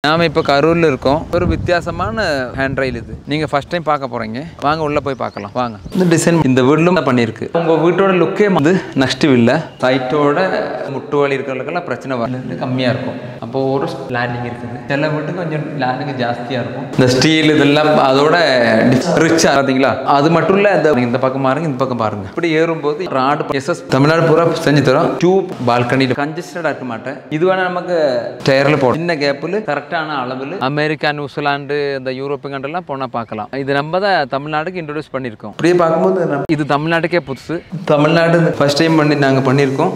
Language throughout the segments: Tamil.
நாம இப்போ கரூர்ல இருக்கோம். ஒரு வித்தியாசமான ஹேண்ட் ரயில் இது. நீங்க ஃபர்ஸ்ட் டைம் பார்க்க போறீங்க. வாங்க உள்ள போய் பார்க்கலாம். வாங்க. இந்த டிசைன் இந்த வீட்ல பண்ணிருக்கு. உங்க வீட்டோட லுக்கே வந்து நெக்ஸ்ட் இல்ல. சைட்டோட முட்டு வலி இருக்கிறவங்களுக்கெல்லாம் பிரச்சனை வரது கம்மியா இருக்கும். அப்போ ஒரு லேண்டிங் இருக்குது. சில வீட்டுக்கு கொஞ்சம் லேண்டிங் ஜாஸ்தியா இருக்கும். இந்த ஸ்டீல் இதெல்லாம் அதோட ரிச்சா பாத்தீங்களா? அது மட்டும் இல்ல இந்த பக்கம் பாருங்க, இந்த பக்கம் பாருங்க. இப்படி ஏறும்போது ராடு எஸ்எஸ் தமிழ்நாடு பூரா செஞ்சு தரோம். டியூப் பால்கனி கன்ஜஸ்டடா இருக்க மாட்டேன். இது வேணா நமக்கு டயர்ல போடும். சின்ன கேப்ல கரெக்டான அளவில் அமெரிக்கா, நியூசிலாந்து, இந்த யூரோப்பியன் கண்ட்ரிலாம் போனால் பார்க்கலாம். இது நம்ம தான் தமிழ்நாட்டுக்கு இன்ட்ரோடியூஸ் பண்ணியிருக்கோம். அப்படியே பார்க்கும்போது இது தமிழ்நாட்டுக்கே புதுசு. தமிழ்நாடு ஃபர்ஸ்ட் டைம் பண்ணி நாங்கள் பண்ணியிருக்கோம்.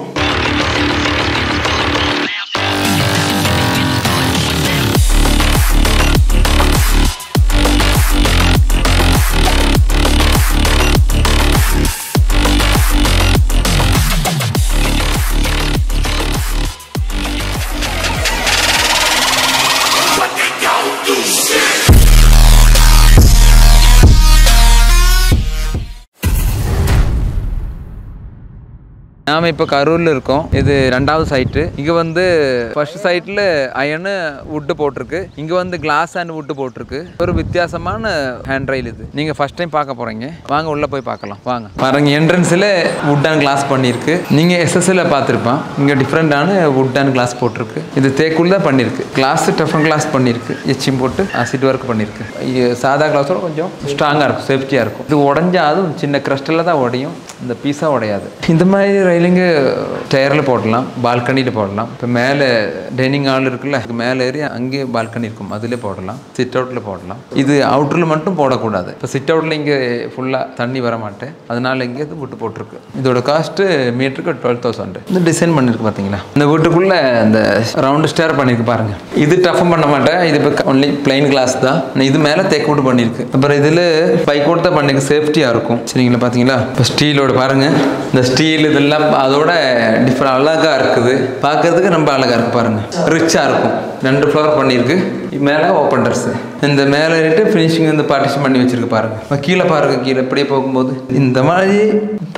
நாம இப்போ கரூர்ல இருக்கோம். இது ரெண்டாவது சைட்டு. இங்க வந்து ஃபர்ஸ்ட் சைட்ல அயனு வுட்டு போட்டிருக்கு. இங்க வந்து கிளாஸ் அண்ட் வுட்டு போட்டிருக்கு. ஒரு வித்தியாசமான ஹேண்ட் ரயில் இது. நீங்க ஃபர்ஸ்ட் டைம் பார்க்க போறீங்க. வாங்க உள்ள போய் பார்க்கலாம். வாங்க பாருங்க. என்ட்ரன்ஸ்ல வுட் அண்ட் கிளாஸ் பண்ணிருக்கு. நீங்க எஸ்எஸ்ல பார்த்துருப்பான். இங்க டிஃப்ரெண்டான வுட் அண்ட் கிளாஸ் போட்டிருக்கு. இது தேக்குள்ள தான் பண்ணிருக்கு. கிளாஸ் டஃபன் கிளாஸ் பண்ணிருக்கு. எச்சிம் போட்டு அசிட் ஒர்க் பண்ணிருக்கு. சாதா கிளாஸோட கொஞ்சம் ஸ்ட்ராங்கா இருக்கும், சேஃப்டியா இருக்கும். இது உடஞ்சா அதுவும் சின்ன கிறிஸ்டல்ல தான் உடையும். இந்த பீஸா உடையாது. இந்த மாதிரி ரயிலுங்க டயரில் போடலாம், பால்கனியில் போடலாம். இப்போ மேலே டைனிங் ஹால் இருக்குல்ல, மேலே ஏறி அங்கேயே பால்கனி இருக்கும், அதிலே போடலாம். சிட் அவுட்டில் போடலாம். இது அவுட்டரில் மட்டும் போடக்கூடாது. இப்போ சிட் அவுட்டில் இங்கே ஃபுல்லாக தண்ணி வர மாட்டேன், அதனால இங்கே இது விட்டு போட்டிருக்கு. இதோட காஸ்ட்டு மீட்டருக்கு 12,000. இந்த டிசைன் பண்ணிருக்கு பார்த்தீங்களா? இந்த வீட்டுக்குள்ளே இந்த ரவுண்டு ஸ்டேர் பண்ணியிருக்கு பாருங்க. இது டஃபம் பண்ண மாட்டேன். இது இப்போ ஒன்லி பிளைன் கிளாஸ் தான். இது மேலே தேக்கு விட்டு பண்ணியிருக்கு. அப்புறம் இதில் பைக் விட்டு தான் பண்ணிருக்கு, சேஃப்டியாக இருக்கும். சரிங்களா? பார்த்தீங்களா? இப்போ ஸ்டீலோட பாருங்க. இந்த ஸ்டீல் இதெல்லாம் அதோட டிஃப்ரெண்ட் அழகா இருக்குது. பார்க்கறதுக்கு ரொம்ப அழகா இருக்கு பாருங்க. ரிச்சா இருக்கும். 2 ஃப்ளோர் பண்ணியிருக்கு. மேலே ஓப்பன் ட்ரெஸ். இந்த மேலே ஃபினிஷிங் வந்து பார்ட்டிஷன் பண்ணி வச்சிருக்கு பாருங்க. கீழே பாருங்க. கீழே இப்படியே போகும்போது இந்த மாதிரி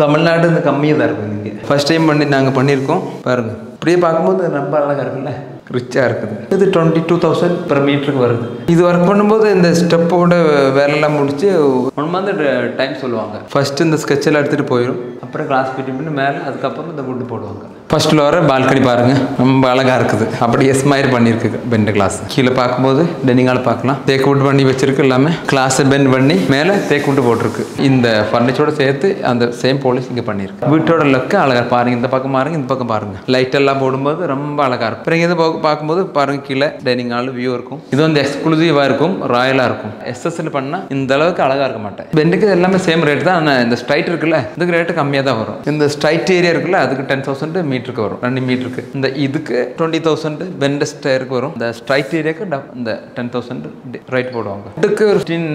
தமிழ்நாடு இந்த கம்மியாக தான் இருக்கும். இங்கே ஃபர்ஸ்ட் டைம் பண்ணி நாங்கள் பண்ணியிருக்கோம் பாருங்க. இப்படியே பார்க்கும்போது ரொம்ப அழகா இருக்குல்ல, ரிச்சாக இருக்குது. இது 22,000 per மீட்டருக்கு வருது. இது ஒர்க் பண்ணும்போது இந்த ஸ்டெப்போட வேலையெல்லாம் முடிச்சு 1 month டைம் சொல்லுவாங்க. ஃபர்ஸ்ட் இந்த ஸ்கெட்செல்லாம் எடுத்துகிட்டு போயிடும். அப்புறம் கிளாஸ் ஃபிட்டிங் பண்ணி மேலே அதுக்கப்புறம் இந்த வுட்டு போடுவாங்க. ஃபர்ஸ்ட் ஃப்ளோர் பால்கனி பாருங்க, ரொம்ப அழகாக இருக்குது. அப்படி எஸ் மாதிரி பண்ணியிருக்கு. பெண்ட் கிளாஸ் கீழே பார்க்கும்போது டெனிங்கால் பார்க்கலாம். தேக்கு வுட் பண்ணி வச்சிருக்கு. எல்லாமே கிளாஸை பெண்ட் பண்ணி மேலே தேக்கு வுட்டு போட்டிருக்கு. இந்த ஃபர்னிச்சரோட சேர்த்து அந்த சேம் பாலிஷ் இங்கே பண்ணியிருக்கு. வீட்டோட லுக்கு அழகாக பாருங்க. இந்த பக்கம் பாருங்க, இந்த பக்கம் பாருங்க. லைட் எல்லாம் போடும்போது ரொம்ப அழகாக இருக்கும். அப்புறம் இது பார்க்கும்போது பாருங்க, கீழே டைனிங் ஹால் வியூ இருக்கும். இது வந்து எக்ஸ்க்ளூசிவாக இருக்கும், ராயலாக இருக்கும். எஸ்எஸ்ல பண்ணால் இந்த அளவுக்கு அழகாக இருக்க மாட்டேன். பெண்டுக்கு எல்லாமே சேம் ரேட் தான். ஆனால் இந்த ஸ்ட்ரைட் இருக்குல்ல, இதுக்கு ரேட்டு கம்மியாக தான் வரும். இந்த ஸ்ட்ரைட் ஏரியா இருக்குல்ல, அதுக்கு 10,000 மீட்டருக்கு வரும். 2 மீட்டருக்கு. இந்த இதுக்கு 20,000 பெண்ட் ஸ்டேருக்கு வரும். இந்த ஸ்ட்ரைட் ஏரியாவுக்கு இந்த 10,000 ரைட் போடுவாங்க. இதுக்கு 15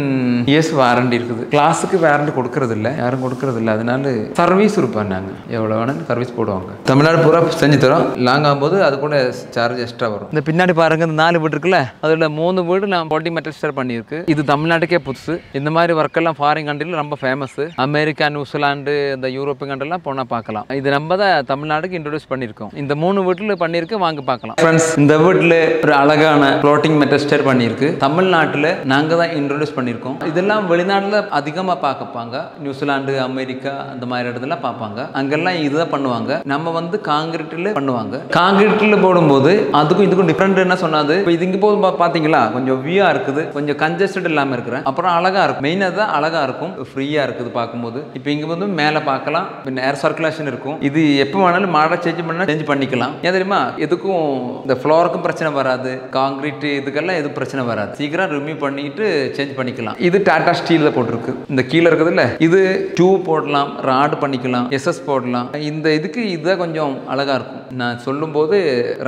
இயர்ஸ் வாரண்டி இருக்குது. கிளாஸுக்கு வாரண்டி கொடுக்கறது இல்லை, யாரும் கொடுக்கறது இல்லை. அதனால சர்வீஸ் இருப்பாங்க. நாங்கள் எவ்வளோ வேணாலும் சர்வீஸ் போடுவாங்க. தமிழ்நாடு பூரா செஞ்சு தரோம். லாங் ஆகும்போது அது கூட சார்ஜ் எக்ஸ்ட்ரா வரும். இந்த பின்னாடி பாருங்க, இந்த 4 வீடு இருக்குல்ல, அதில் 3 வீடு நான் பாட்டி மெட்டல் ஸ்டேர் பண்ணியிருக்கு. இது தமிழ்நாட்டுக்கே புதுசு. இந்த மாதிரி ஒர்க் எல்லாம் ஃபாரின் கண்ட்ரியில் ரொம்ப ஃபேமஸ். அமெரிக்கா, நியூசிலாந்து, இந்த யூரோப்பியன் கண்ட்ரிலாம் போனால் பார்க்கலாம். இது நம்ம தான் தமிழ்நாட்டுக்கு இன்ட்ரோடியூஸ் பண்ணியிருக்கோம். இந்த 3 வீட்டில் பண்ணியிருக்கு. வாங்க பார்க்கலாம். ஃப்ரெண்ட்ஸ், இந்த வீட்டில் ஒரு அழகான ஃப்ளோட்டிங் மெட்டல் ஸ்டேர் பண்ணியிருக்கு. தமிழ்நாட்டில் நாங்கள் தான் இன்ட்ரோடியூஸ் பண்ணியிருக்கோம். இதெல்லாம் வெளிநாட்டில் அதிகமாக பார்க்கப்பாங்க. நியூசிலாந்து, அமெரிக்கா அந்த மாதிரி இடத்துல பார்ப்பாங்க. அங்கெல்லாம் இதுதான் பண்ணுவாங்க. நம்ம வந்து காங்கிரீட்டில் பண்ணுவாங்க. காங்கிரீட்டில் போடும்போது அதுக்கும் இதுக்கும் டிஃப்ரெண்ட் என்ன சொன்னாது. இப்போ இது இங்கே போது பார்த்தீங்களா, கொஞ்சம் வியூவா இருக்குது, கொஞ்சம் கன்ஜஸ்டட் இல்லாமல் இருக்கிறேன். அப்புறம் அழகா இருக்கும். மெயினாக தான் அழகா இருக்கும், ஃப்ரீயா இருக்குது பார்க்கும்போது. இப்போ இங்கே வந்து மேலே பார்க்கலாம், பின்ன ஏர் சர்க்குலேஷன் இருக்கும். இது எப்போ வேணாலும் மாடல் சேஞ்ச் பண்ணிக்கலாம். ஏன் தெரியுமா? எதுக்கும் இந்த ஃப்ளோருக்கும் பிரச்சனை வராது, காங்கிரீட் இதுக்கெல்லாம் எதுவும் பிரச்சனை வராது. சீக்கிரம் ரிமூவ் பண்ணிட்டு சேஞ்ச் பண்ணிக்கலாம். இது டாடா ஸ்டீல்ல போட்டிருக்கு. இந்த கீழே இருக்குது இல்ல, இது டியூப் போடலாம், ராடு பண்ணிக்கலாம், எஸ்எஸ் போடலாம். இந்த இதுக்கு இதுதான் கொஞ்சம் அழகா இருக்கும். நான் சொல்லும் போது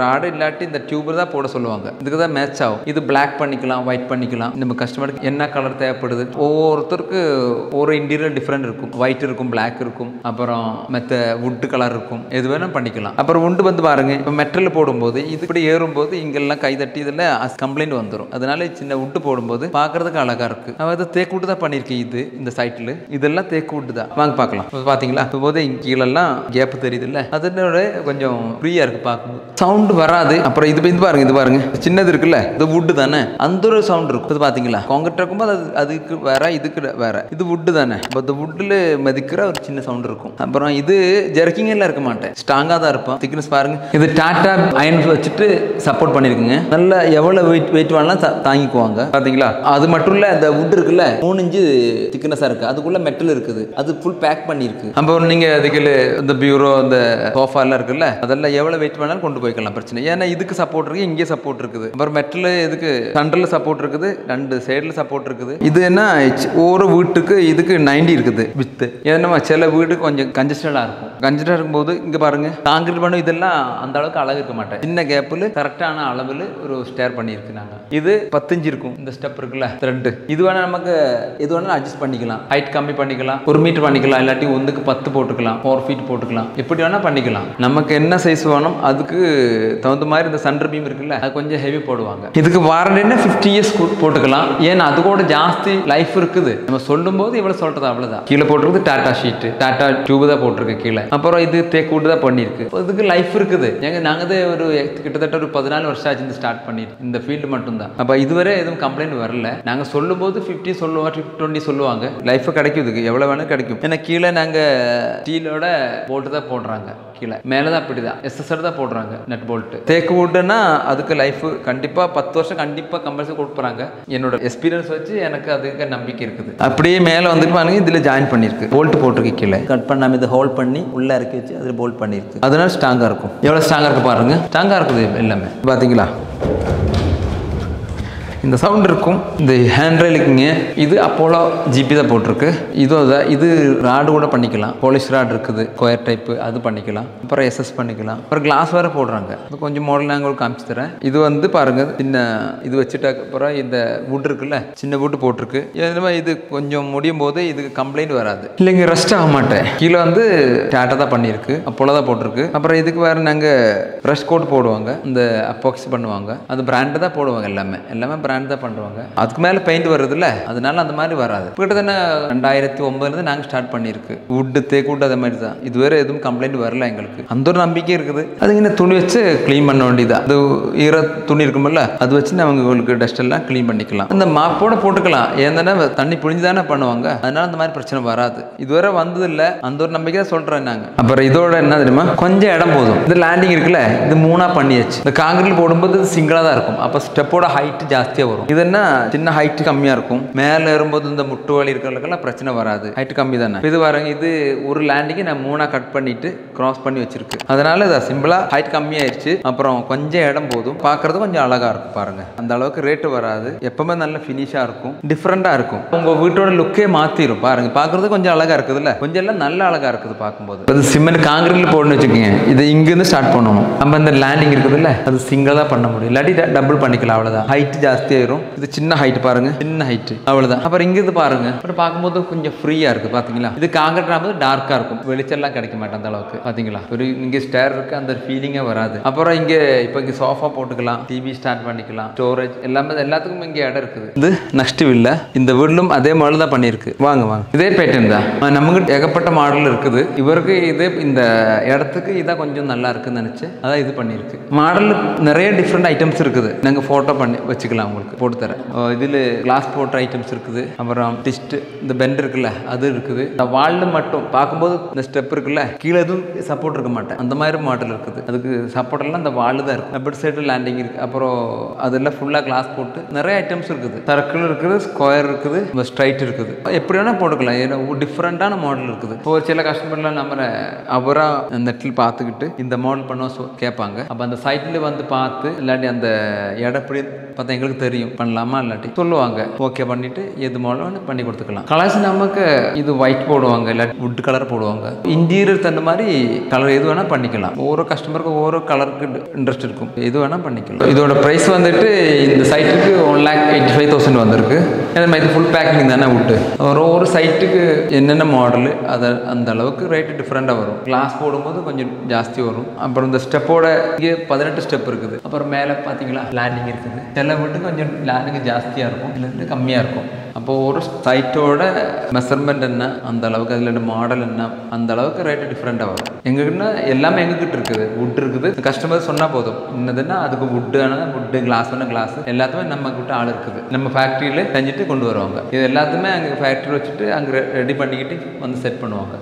ராடு இல்லாட்டி இந்த டியூப் தான் போட சொல்லுவாங்க. இதுக்கு தான் மேட்ச் ஆகும். இது பிளாக் பண்ணிக்கலாம், ஒயிட் பண்ணிக்கலாம். நம்ம கஸ்டமருக்கு என்ன கலர் தேவைப்படுது, ஒவ்வொருத்தருக்கு ஒரு இன்டீரியர் டிஃப்ரெண்ட் இருக்கும். ஒயிட் இருக்கும், பிளாக் இருக்கும், அப்புறம் மெத்த வுட் கலர் இருக்கும். எது வேணும் பண்ணிக்கலாம். அப்புறம் உண்டு வந்து பாருங்க, இப்போ மெட்டல் போடும்போது இது இப்படி ஏறும்போது இங்கெல்லாம் கை தட்டி இதில் கம்ப்ளைண்ட் வந்துடும். அதனால சின்ன வுட்டு போடும்போது பார்க்கறதுக்கு அழகா இருக்கு. அதாவது தேக்கு வுட்டு தான் பண்ணியிருக்கேன். இது இந்த சைட்டில் இதெல்லாம் தேக்கு வுட்டு தான். வாங்க பார்க்கலாம். பார்த்தீங்களா? இப்போ போது கீழெல்லாம் கேப் தெரியுது இல்லை, அதனோட கொஞ்சம் ஃப்ரீயாக இருக்குது பார்க்கும்போது. சவுண்டு வராது. அப்புறம் இது பாருங்க சின்னது இருக்குல்ல, இது வுட்டு தானே, அந்த ஒரு சவுண்ட் இருக்கும். இது பார்த்தீங்களா, கான்கிரீட் இருக்கும்போது அதுக்கு வேற, இதுக்கு வேற. இது வுட்டு தானே, இப்போ இந்த வுட்டில் மதிக்கிற ஒரு சின்ன சவுண்ட் இருக்கும். அப்புறம் இது ஜெர்க்கிங் எல்லாம் இருக்க மாட்டேன், ஸ்ட்ராங்காக தான் இருப்போம். திக்னஸ் பாருங்க, இது டாட்டா அயன் வச்சுட்டு சப்போர்ட் பண்ணியிருக்குங்க. நல்லா எவ்வளோ வெயிட் வேணாலும் தாங்கிக்குவாங்க. பார்த்தீங்களா, அது மட்டும் இல்லை, அந்த வுட் இருக்குல்ல 3 இன்ச்சு திக்னஸாக இருக்குது, அதுக்குள்ள மெட்டல் இருக்குது, அது ஃபுல் பேக் பண்ணியிருக்கு. அப்புறம் நீங்கள் அதுக்கு இந்த பியூரோ, இந்த சோஃபா எல்லாம் இருக்குல்ல, அதெல்லாம் எவ்வளோ வெயிட் வேணாலும் கொண்டு போய்க்கலாம், பிரச்சனை. ஏன்னா இதுக்கு சப்போர்ட் இருக்குது, இங்கே சப்போர்ட் இருக்குது. அப்புறம் மெட்டல் இதுக்கு சென்டரில் சப்போர்ட் இருக்குது, 2 சைடில் சப்போர்ட் இருக்குது. இது என்ன ஒரு வீட்டுக்கு இதுக்கு 90 இருக்குது வித்து. ஏன்னா சில வீடு கொஞ்சம் கன்ஜஸ்டடாக இருக்கும். கன்ஜஸ்டடாக இருக்கும்போது இங்கே பாருங்க, காங்கிரீட் பண்ண இதெல்லாம் அந்த அளவுக்கு அழகு இருக்க மாட்டேன். சின்ன கேப்பில் கரெக்டான அளவில் ஒரு ஸ்டேர் பண்ணியிருக்கு. நாங்கள் இது 10 இன்ச்சு இருக்கும். இந்த ஸ்டெப் இருக்குல்ல, த்ரெட், இது வேணா நமக்கு எது வேணாலும் அட்ஜஸ்ட் பண்ணிக்கலாம். ஹைட் கம்மி பண்ணிக்கலாம், 1 மீட்டர் பண்ணிக்கலாம், இல்லாட்டி 1க்கு 10 போட்டுக்கலாம், 4 ஃபீட் போட்டுக்கலாம், எப்படி வேணா பண்ணிக்கலாம். நமக்கு என்ன சைஸ் வேணும் அதுக்கு தகுந்த மாதிரி. இந்த சென்டர் பீம் இருக்குல்ல, அது கொஞ்சம் ஹெவி போடுவாங்க. இதுக்கு வாரண்டினா 50 இயர்ஸ் போட்டுக்கலாம். ஏன்னா அது கூட ஜாஸ்தி லைஃப் இருக்குது. நம்ம சொல்லும் போது இவ்வளவு சொல்றது அவ்வளவுதான். கீழே போட்டிருக்கு டாடா ஷீட், டாடா டியூப் தான் போட்டிருக்கு கீழே. அப்புறம் இது தேக்கு வுட் தான் பண்ணிருக்கு. இதுக்கு லைஃப் இருக்குது. நாங்கள் ஒரு கிட்டத்தட்ட ஒரு 14 வருஷம் ஆச்சு இந்த ஸ்டார்ட் பண்ணிட்டு, இந்த ஃபீல்டு மட்டும்தான். அப்போ இதுவரை எதுவும் கம்ப்ளைண்ட் வரல. நாங்கள் சொல்லும் போது 50 சொல்லுவாங்க, 20 சொல்லுவாங்க. லைஃப் கிடைக்கும், இதுக்கு எவ்வளோ வேணும் கிடைக்கும். ஏன்னா கீழே நாங்கள் ஸ்டீலோட போட்டு தான் போடுறாங்க, கீழே மேலே தான் அப்படிதான் எஸ்எஸ்ஆர் தான் போடுறாங்க நட் போல்ட். தேக்கு வுட்னா அதுக்கு லைஃப் கண்டிப்பாக 10 வருஷம் கண்டிப்பாக கம்பல்சரி கொடுக்குறாங்க. என்னோட எக்ஸ்பீரியன்ஸ் வச்சு எனக்கு அதுக்கு நம்பிக்கை இருக்குது. அப்படியே மேலே வந்துட்டு பாருங்க, இதில் ஜாயின் பண்ணியிருக்கு, போல்ட் போட்டிருக்கு. கீழே கட் பண்ணாமல் இதை ஹோல்ட் பண்ணி உள்ளே இறக்கி வச்சு அதில் போல்ட் பண்ணியிருக்கு. அதனால ஸ்ட்ராங்காக இருக்கும். எவ்வளோ ஸ்ட்ராங்காக இருக்கு பாருங்க, ஸ்ட்ராங்காக இருக்குது எல்லாமே. பார்த்தீங்களா, இந்த சவுண்ட் இருக்கும். இந்த ஹேண்ட் ரெயிலுக்குங்க இது அப்போலோ ஜிபி தான் போட்டிருக்கு. இது ராடு கூட பண்ணிக்கலாம். பாலிஷ் ராட் இருக்குது, ஸ்கொயர் டைப்பு, அது பண்ணிக்கலாம். அப்புறம் எஸ்எஸ் பண்ணிக்கலாம். அப்புறம் கிளாஸ் வேறு போடுறாங்க. அது கொஞ்சம் மாடல் நான் உங்களுக்கு காமிச்சு தரேன். இது பாருங்க, சின்ன இது வச்சுட்டா அப்புறம் இந்த வுட் இருக்குல்ல, சின்ன வுட் போட்டிருக்கு. இது கொஞ்சம் முடியும் போது இதுக்கு கம்ப்ளைண்ட் வராது, இல்லைங்க ரெஸ்ட் ஆக மாட்டேன். கீழே டாட்டா தான் பண்ணியிருக்கு, அப்போலோ தான் போட்டிருக்கு. அப்புறம் இதுக்கு வேறு நாங்கள் ப்ரஷ் கோட் போடுவாங்க, இந்த அப்பாக்சி பண்ணுவாங்க, அது பிராண்டு தான் போடுவாங்க. எல்லாமே பிராண்ட் தான் பண்ணுவாங்க. அதுக்கு மேலே பெயிண்ட் வருது இல்லை, அதனால அந்த மாதிரி வராது. கிட்டத்தட்ட 2009 நாங்கள் ஸ்டார்ட் பண்ணியிருக்கு. வுட்டு தேக்கு வுட் அதே மாதிரி தான். இதுவரை எதுவும் கம்ப்ளைண்ட் வரல எங்களுக்கு. அந்த ஒரு நம்பிக்கை இருக்குது. அது இங்கே துணி வச்சு க்ளீன் பண்ண வேண்டியதா. அது ஈர துணி இருக்குமில்ல, அது வச்சு நம்ம உங்களுக்கு டஸ்ட் எல்லாம் க்ளீன் பண்ணிக்கலாம். அந்த மாப்போட போட்டுக்கலாம். ஏன்னா தண்ணி புழிஞ்சு தானே பண்ணுவாங்க, அதனால அந்த மாதிரி பிரச்சனை வராது. இதுவரை வந்தது இல்லை, அந்த ஒரு நம்பிக்கை தான் சொல்கிறேன் நாங்கள். அப்புறம் இதோட என்ன தெரியுமா, கொஞ்சம் இடம் போதும். இது லேண்டிங் இருக்குல்ல, இது 3ஆ பண்ணியாச்சு. இந்த காங்கிரீட் போடும்போது இது சிங்கிளாக தான் இருக்கும். அப்போ ஸ்டெப்போட ஹைட் ஜாஸ்தியாக வரும். இது என்ன சின்ன ஹைட் கம்மியாக இருக்கும். மேலே ஏறும்போது இந்த முட்டு வலி இருக்கிறதுக்கெல்லாம் பிரச்சனை வராது, ஹைட் கம்மி தானே. இது பாருங்க, இது ஒரு லேண்டிங்கு நான் 3ஆ கட் பண்ணிட்டு கிராஸ் பண்ணி வச்சிருக்கு. அதனால இது சிம்பிளாக ஹைட் கம்மியாயிருச்சு. அப்புறம் கொஞ்சம் இடம் போதும், பார்க்கறது கொஞ்சம் அழகா இருக்கும். பாருங்க, அந்த அளவுக்கு ரேட்டு வராது. எப்பவுமே நல்ல ஃபினிஷாக இருக்கும், டிஃப்ரெண்டாக இருக்கும். உங்கள் வீட்டோட லுக்கே மாற்றிடும். பாருங்க, பார்க்கறது கொஞ்சம் அழகா இருக்குதுல்ல, கொஞ்சம் எல்லாம் நல்ல அழகா இருக்குது பார்க்கும்போது. அது சிமெண்ட் காங்கிரீட்ல போடணும்னு வச்சுக்கோங்க. இது இங்கிருந்து ஸ்டார்ட் பண்ணணும். நம்ம இந்த லேண்டிங் இருக்குதுல்ல, அது சிங்கிளாக பண்ண முடியும், இல்லாட்டி டபுள் பண்ணிக்கலாம், அவ்வளோதான். ஹைட் ஜாஸ்தியாயிரும். இது சின்ன ஹைட் பாருங்க, சின்ன ஹைட், அவ்வளவுதான். அப்புறம் இங்கிருந்து பாருங்க, அப்புறம் பார்க்கும்போது கொஞ்சம் ஃப்ரீயா இருக்கு. பாத்தீங்களா, இது காங்கிரீட் ஆகும்போது டார்க்கா இருக்கும், வெளிச்செல்லாம் கிடைக்க மாட்டேன் அந்த அளவுக்கு. பாத்தீங்களா, ஒரு இங்க ஸ்டேர் இருக்கு, அந்த ஃபீலிங்கே வராது. அப்புறம் இங்க இங்க சோஃபா போட்டுக்கலாம், டிவி ஸ்டார்ட் பண்ணிக்கலாம், ஸ்டோரேஜ் எல்லாத்துக்கும் இங்க இடம் இருக்குது. இது நெக்ஸ்ட் வீல்ல, இந்த வீடும் அதே மாடல் தான் பண்ணிருக்கு. வாங்க இதே பேட்டர்ன் தான். நமக்கு ஏகப்பட்ட மாடல் இருக்குது. இவருக்கு இதே இந்த இடத்துக்கு இதான் கொஞ்சம் நல்லா இருக்குன்னு நினைச்சு அதான் இது பண்ணிருக்கு. மாடல் நிறைய டிஃப்ரெண்ட் ஐட்டம்ஸ் இருக்குது. நாங்க போட்டோ பண்ணி வச்சுக்கலாம், உங்களுக்கு போட்டு தரேன். இதில் கிளாஸ் போட்ட ஐட்டம்ஸ் இருக்குது. அப்புறம் டிஸ்ட், இந்த பெண்ட் இருக்குல்ல, அது இருக்குது. வாலில் மட்டும் பார்க்கும்போது இந்த ஸ்டெப் இருக்குல்ல, கீழே எதுவும் சப்போர்ட் இருக்க மாட்டேன், அந்த மாதிரி மாடல் இருக்குது. அதுக்கு சப்போர்ட் எல்லாம் இந்த வால் தான் இருக்கும். அப்படி சைடு லேண்டிங் இருக்குது. அப்புறம் அதெல்லாம் ஃபுல்லாக கிளாஸ் போட்டு நிறைய ஐட்டம்ஸ் இருக்குது. சர்க்கிள் இருக்குது, ஸ்கொயர் இருக்குது, ஸ்ட்ரைட் இருக்குது. எப்படி வேணால் போட்டுக்கலாம். ஏன்னா டிஃப்ரெண்ட்டான மாடல் இருக்குது. ஒரு சில கஸ்டமர்லாம் நம்ம அவராக நெட்டில் பார்த்துக்கிட்டு இந்த மாடல் பண்ண கேட்பாங்க. அப்போ அந்த சைட்டில் பார்த்து இல்லாட்டி அந்த இடப்படி பார்த்தா எங்களுக்கு தெரியும் பண்ணலாமா இல்லாட்டி சொல்லுவாங்க. ஓகே பண்ணிட்டு எது மாடலும் பண்ணி கொடுத்துக்கலாம். கலர்ஸ் நமக்கு இது ஒயிட் போடுவாங்க, இல்லாட்டி வுட் கலர் போடுவாங்க. இன்டீரியர் தகுந்த மாதிரி கலர் எது வேணால் பண்ணிக்கலாம். ஒவ்வொரு கஸ்டமருக்கு ஒவ்வொரு கலருக்கு இன்ட்ரெஸ்ட் இருக்கும், எது வேணால் பண்ணிக்கலாம். இதோட ப்ரைஸ் இந்த சைட்டுக்கு 1,85,000 வந்திருக்கு. இது ஃபுல் பேக்கிங் தானே வுட்டு. ஒரு சைட்டுக்கு என்னென்ன மாடலு அதை அந்த அளவுக்கு ரேட்டு டிஃப்ரெண்டாக வரும். கிளாஸ் போடும்போது கொஞ்சம் ஜாஸ்தி வரும். அப்புறம் இந்த ஸ்டெப்போட இங்கே 18 ஸ்டெப் இருக்குது. அப்புறம் மேலே பார்த்தீங்களா லேண்டிங் இருக்குது. சில வீட்டுக்கு கொஞ்சம் கொஞ்சம் லேண்டுக்கு ஜாஸ்தியாக இருக்கும், இல்லைன்னு கம்மியாக இருக்கும். அப்போது ஒரு சைட்டோட மெஷர்மெண்ட் என்ன, அந்த அளவுக்கு அதில் மாடல் என்ன, அந்த அளவுக்கு ரேட்டு டிஃப்ரெண்ட்டாக வரும். எங்ககிட்ட எல்லாமே எங்ககிட்ட இருக்குது. வுட் இருக்குது, கஸ்டமர் சொன்னால் போதும் இன்னதுன்னா அதுக்கு வுட்டு ஆனால் வுட்டு, கிளாஸ் வேணால் கிளாஸ், எல்லாத்துமே நம்ம கிட்ட ஆள் இருக்குது. நம்ம ஃபேக்ட்ரியில் செஞ்சுட்டு கொண்டு வருவாங்க. இது எல்லாத்துமே அங்கே ஃபேக்ட்ரி வச்சுட்டு அங்கே ரெடி பண்ணிக்கிட்டு வந்து செட் பண்ணுவாங்க.